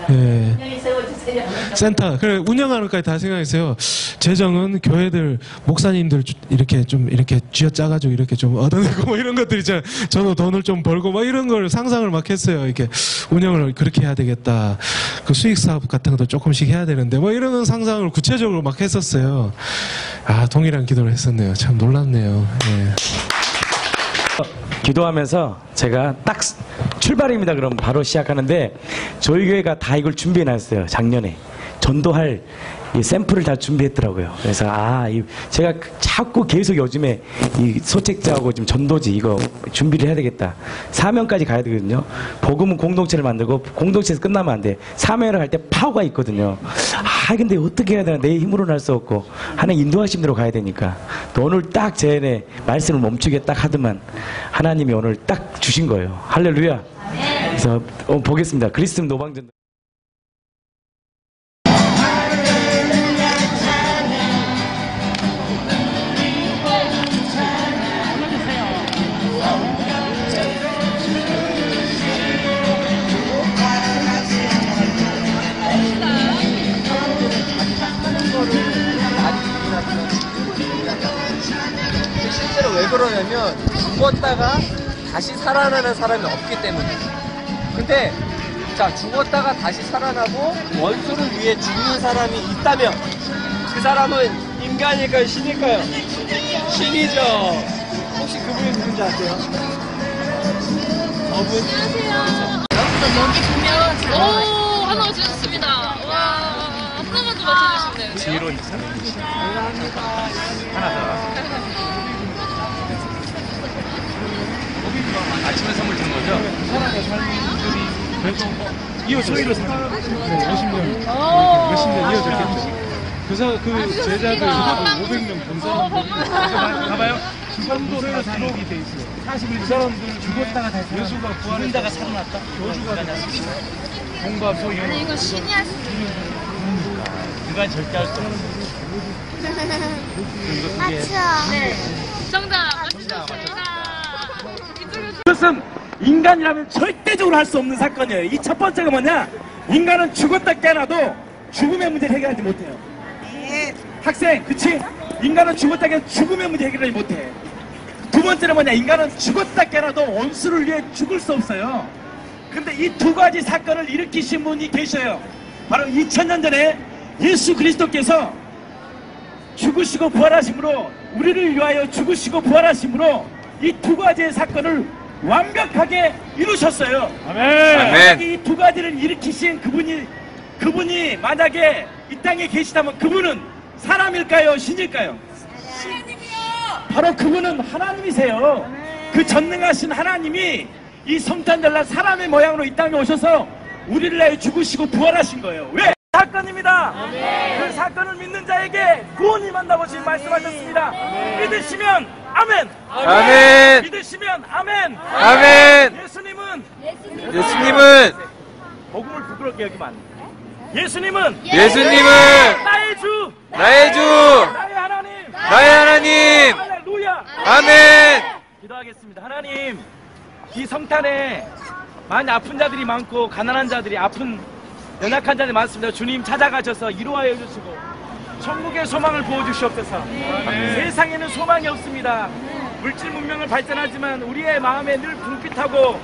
S3: 예.
S2: 분명히 세워주세요.
S3: 센터. 그래, 운영하는 것까지 다 생각했어요. 재정은 교회들, 목사님들 이렇게 좀 이렇게 쥐어짜가지고 이렇게 좀 얻어내고 뭐 이런 것들 있잖아요. 저도 돈을 좀 벌고 뭐 이런 걸 상상을 막 했어요. 이렇게 운영을 그렇게 해야 되겠다. 그 수익 사업 같은 것도 조금씩 해야 되는데 뭐 이런 상상을 구체적으로 막 했었어요. 동일한 기도를 했었네요. 참 놀랍네요. 예.
S1: 기도하면서 제가 딱 출발입니다. 그럼 바로 시작하는데 저희 교회가 다 이걸 준비해 놨어요. 작년에 전도할 이 샘플을 다 준비했더라고요. 그래서 제가 자꾸 계속 요즘에 이 소책자하고 지금 전도지 이거 준비를 해야 되겠다. 사명까지 가야 되거든요. 복음은 공동체를 만들고 공동체에서 끝나면 안 돼. 사명을 할 때 파워가 있거든요. 근데 어떻게 해야 되나 내 힘으로는 할 수 없고 하나님 인도하신 대로 가야 되니까 또 오늘 딱 제 말씀을 멈추게 딱 하더만 하나님이 오늘 딱 주신 거예요. 할렐루야. 그래서 보겠습니다. 그리스도 노방전.
S4: 실제로 왜 그러냐면 죽었다가 다시 살아나는 사람이 없기 때문이에요. 근데 죽었다가 다시 살아나고 원수를 위해 죽는 사람이 있다면 그 사람은 인간일까요? 신일까요? 신이죠. 혹시 그분이 누군지 아세요? 저분?
S5: 안녕하세요. 여기 보면 하나 맞추셨습니다. 와, 하나만 더 맞춰주시면 돼요.
S1: 뒤로 있어. 하나 더. 아침에 선물 주는 거죠?
S3: 사랑의 삶들이 그래도 이어서이로 살아요. 50년, 몇십 년 이어졌겠죠. 그 제자들 500명 본사람들
S1: 가봐요.
S3: 주반도가 기록이 돼 있어요. 41 사람들 죽었다가 다시 예수가 부활했다가 살아났다. 교주가 됐다. 공과 소유.
S5: 아니, 이거 신이 할 수 있어요.
S1: 인간 절대 할 수 없어.
S5: 네. 정답 맞추셨습니다.
S1: 그것은 인간이라면 절대적으로 할 수 없는 사건이에요. 이 첫 번째가 뭐냐? 인간은 죽었다 깨어나도 죽음의 문제를 해결하지 못해요. 학생, 그치? 인간은 죽었다 깨어나도 죽음의 문제 해결하지 못해. 두 번째는 뭐냐? 인간은 죽었다 깨어나도 원수를 위해 죽을 수 없어요. 근데 이 두 가지 사건을 일으키신 분이 계셔요. 바로 2000년 전에 예수 그리스도께서 죽으시고 부활하심으로, 우리를 위하여 죽으시고 부활하심으로 이 두 가지의 사건을 완벽하게 이루셨어요. 아멘. 이 두 가지를 일으키신 그분이 만약에 이 땅에 계시다면 그분은 사람일까요? 신일까요? 하나님이요. 바로 그분은 하나님이세요. 그 전능하신 하나님이 이 성탄절날 사람의 모양으로 이 땅에 오셔서 우리를 위하여 죽으시고 부활하신 거예요. 왜? 사건입니다. 그 사건을 믿는 자에게 구원이 임한다고 지금 말씀하셨습니다. 믿으시면 아멘.
S4: 아멘.
S1: 믿으시면 아멘.
S4: 아멘. 예수님은
S1: 복음을 부끄럽게 여기면 안 돼. 예수님은 나의 주,
S4: 나의
S1: 하나님. 할렐루야.
S4: 아멘.
S1: 기도하겠습니다. 하나님, 이 성탄에 많이 아픈 자들이 많고 가난한 자들이 연약한 자들이 많습니다. 주님 찾아가셔서 이루하여 주시고
S6: 천국의 소망을 부어주시옵소서. 세상에는 소망이 없습니다. 물질 문명을 발전하지만 우리의 마음에 늘 궁핍하고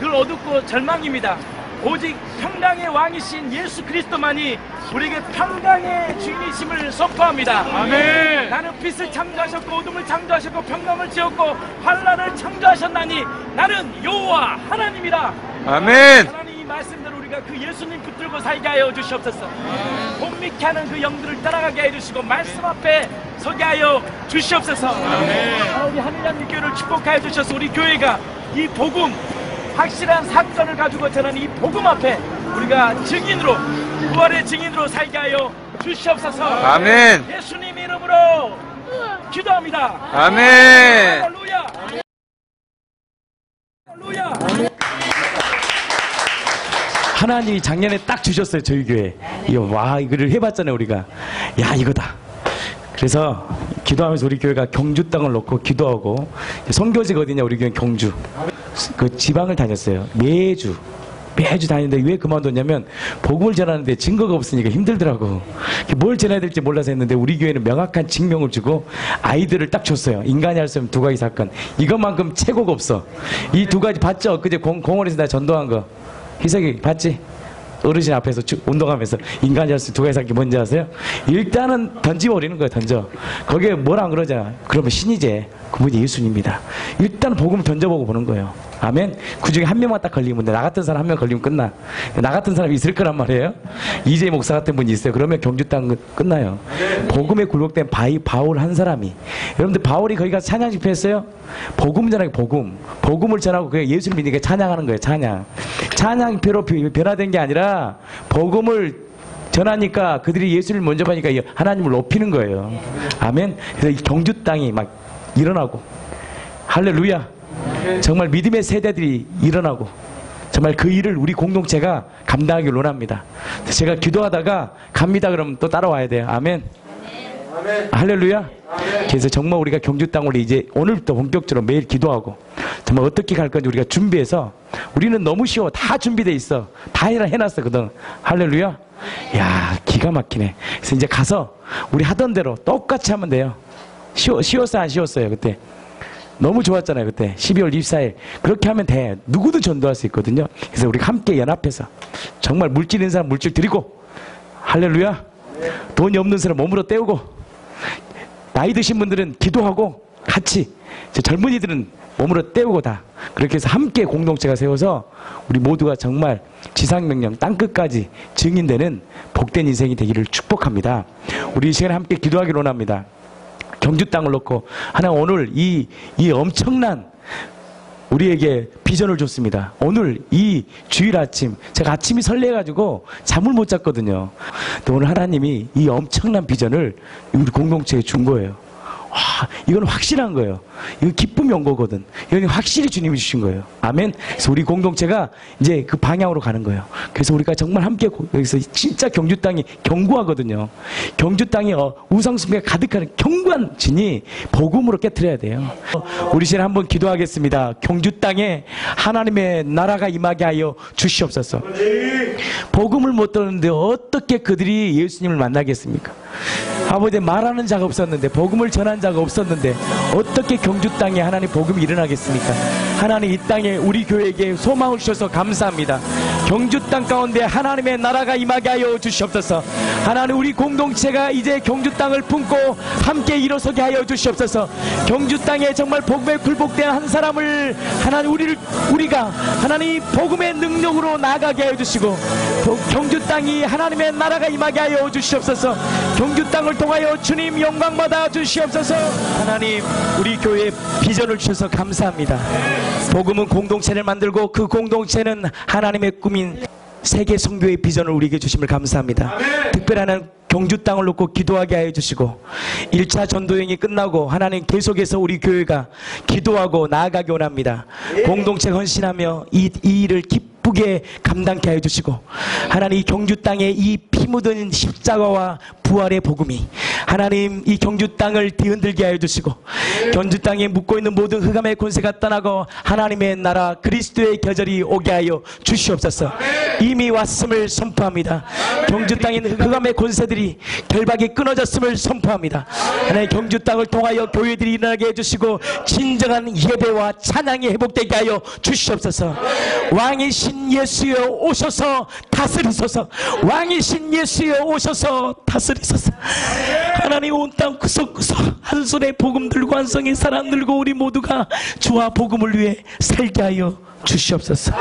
S6: 늘 어둡고 절망입니다. 오직 평강의 왕이신 예수 그리스도만이 우리에게 평강의 주인이심을 선포합니다. 아멘. 나는 빛을 창조하셨고 어둠을 창조하셨고 평강을 지었고 환란을 창조하셨나니 나는 여호와 하나님이라. 아멘. 하나님 이 말씀대로 우리가 그 예수님 붙들고 살게 하여 주시옵소서. 봄미케 하는 그 영들을 따라가게 하여 주시고 말씀 앞에 서게 하여 주시옵소서. 아멘. 우리 하늘나님 교회를 축복하여 주셔서 우리 교회가 이 복음 확실한 사건을 가지고 전하는 이 복음 앞에 우리가 증인으로 부활의 증인으로 살게 하여 주시옵소서. 아멘. 예수님 이름으로 기도합니다. 아멘. 할렐루야. 할렐루야.
S1: 하나님이 작년에 딱 주셨어요. 저희 교회 이거를 해봤잖아요. 우리가 야 이거다. 그래서 기도하면서 우리 교회가 경주 땅을 놓고 기도하고 선교지가 어디냐 우리 교회 경주 그 지방을 다녔어요. 매주 다니는데 왜 그만뒀냐면 복음을 전하는데 증거가 없으니까 힘들더라고. 뭘 전해야 될지 몰라서 했는데 우리 교회는 명확한 증명을 주고 아이들을 딱 줬어요. 인간이 할 수 없는 두 가지 사건. 이것만큼 최고가 없어. 이 두 가지 봤죠? 그제 공원에서 나 전도한 거 희석이 봤지? 어르신 앞에서 운동하면서 인간이 할 수 있는 두 가지 사건이 뭔지 아세요? 일단은 던져버리는 거야. 던져. 거기에 뭐라 안 그러잖아. 그러면 신이제. 그분이 예수님입니다. 일단 복음을 던져보고 보는 거예요. 아멘. 그 중에 한 명만 딱 걸리면 돼. 나 같은 사람 한 명 걸리면 끝나. 나 같은 사람이 있을 거란 말이에요. 이재 목사 같은 분이 있어요. 그러면 경주 땅 끝나요. 복음에 굴복된 바울 한 사람이. 여러분들 바울이 거기 가서 찬양 집회했어요? 복음 전하기 복음. 복음을 전하고 그 예수를 믿으니까 찬양하는 거예요. 찬양. 찬양표로 변화된 게 아니라 복음을 전하니까 그들이 예수를 먼저 가니까 하나님을 높이는 거예요. 아멘. 그래서 이 경주 땅이 막 일어나고 할렐루야. 정말 믿음의 세대들이 일어나고 정말 그 일을 우리 공동체가 감당하기를 원합니다. 제가 기도하다가 갑니다 그러면 또 따라와야 돼요. 아멘. 할렐루야. 그래서 정말 우리가 경주 땅을 이제 오늘부터 본격적으로 매일 기도하고 정말 어떻게 갈 건지 우리가 준비해서 우리는 너무 쉬워. 다 준비돼 있어. 다 해놨어 그동안. 할렐루야. 야 기가 막히네. 그래서 이제 가서 우리 하던 대로 똑같이 하면 돼요. 쉬웠어요 안 쉬웠어요 그때? 너무 좋았잖아요 그때 12월 24일 그렇게 하면 돼. 누구도 전도할 수 있거든요. 그래서 우리가 함께 연합해서 정말 물질 있는 사람 물질 드리고 할렐루야. 돈이 없는 사람 몸으로 때우고 나이 드신 분들은 기도하고 같이 젊은이들은 몸으로 때우고 다 그렇게 해서 함께 공동체가 세워서 우리 모두가 정말 지상명령 땅끝까지 증인되는 복된 인생이 되기를 축복합니다. 우리 이 시간에 함께 기도하기를 원합니다. 경주 땅을 놓고 하나님 오늘 이 엄청난 우리에게 비전을 줬습니다. 오늘 이 주일 아침 제가 아침이 설레가지고 잠을 못 잤거든요. 근데 오늘 하나님이 이 엄청난 비전을 우리 공동체에 준 거예요. 와, 이건 확실한 거예요. 이거 기쁨이 온 거거든. 이건 확실히 주님이 주신 거예요. 아멘. 그래서 우리 공동체가 이제 그 방향으로 가는 거예요. 그래서 우리가 정말 함께 여기서 진짜 경주 땅이 견고하거든요. 경주 땅이 우상숭배가 가득한 견고한 진이 복음으로 깨트려야 돼요. 우리 시간 한번 기도하겠습니다. 경주 땅에 하나님의 나라가 임하게 하여 주시옵소서. 복음을 못 듣는데 어떻게 그들이 예수님을 만나겠습니까? 아버지 말하는 자가 없었는데 복음을 전한 자가 없었는데 어떻게 경주 땅에 하나님 복음이 일어나겠습니까? 하나님 이 땅에 우리 교회에게 소망을 주셔서 감사합니다. 경주 땅 가운데 하나님의 나라가 임하게 하여 주시옵소서. 하나님 우리 공동체가 이제 경주 땅을 품고 함께 일어서게 하여 주시옵소서. 경주 땅에 정말 복음에 굴복된 한 사람을 하나님 우리가 하나님 복음의 능력으로 나아가게 하여 주시고 경주 땅이 하나님의 나라가 임하게 하여 주시옵소서. 경주 땅을 통하여 주님 영광 받아 주시옵소서. 하나님 우리 교회에 비전을 주셔서 감사합니다. 복음은 공동체를 만들고 그 공동체는 하나님의 꿈인 세계 선교의 비전을 우리에게 주심을 감사합니다. 특별한 경주 땅을 놓고 기도하게 하여 주시고 1차 전도여행이 끝나고 하나님 계속해서 우리 교회가 기도하고 나아가기 원합니다. 공동체가 헌신하며 이 일을 기쁘게 기쁘게 감당케 하여 주시고, 하나님 이 경주 땅에 이 피 묻은 십자가와 부활의 복음이 하나님 이 경주 땅을 뒤흔들게 하여 주시고, 경주 땅에 묻고 있는 모든 흑암의 권세가 떠나고 하나님의 나라 그리스도의 계절이 오게 하여 주시옵소서. 이미 왔음을 선포합니다. 경주 땅에 있는 흑암의 권세들이 결박이 끊어졌음을 선포합니다. 하나님 경주 땅을 통하여 교회들이 일어나게 해주시고 진정한 예배와 찬양이 회복되게 하여 주시옵소서. 왕이신 예수여 오셔서 다스리소서. 왕이신 예수여 오셔서 다스리소서. 하나님 온 땅 구석구석 한 손에 복음 들고 한 성에 사람 들고 우리 모두가 주와 복음을 위해 살게 하여 주시옵소서.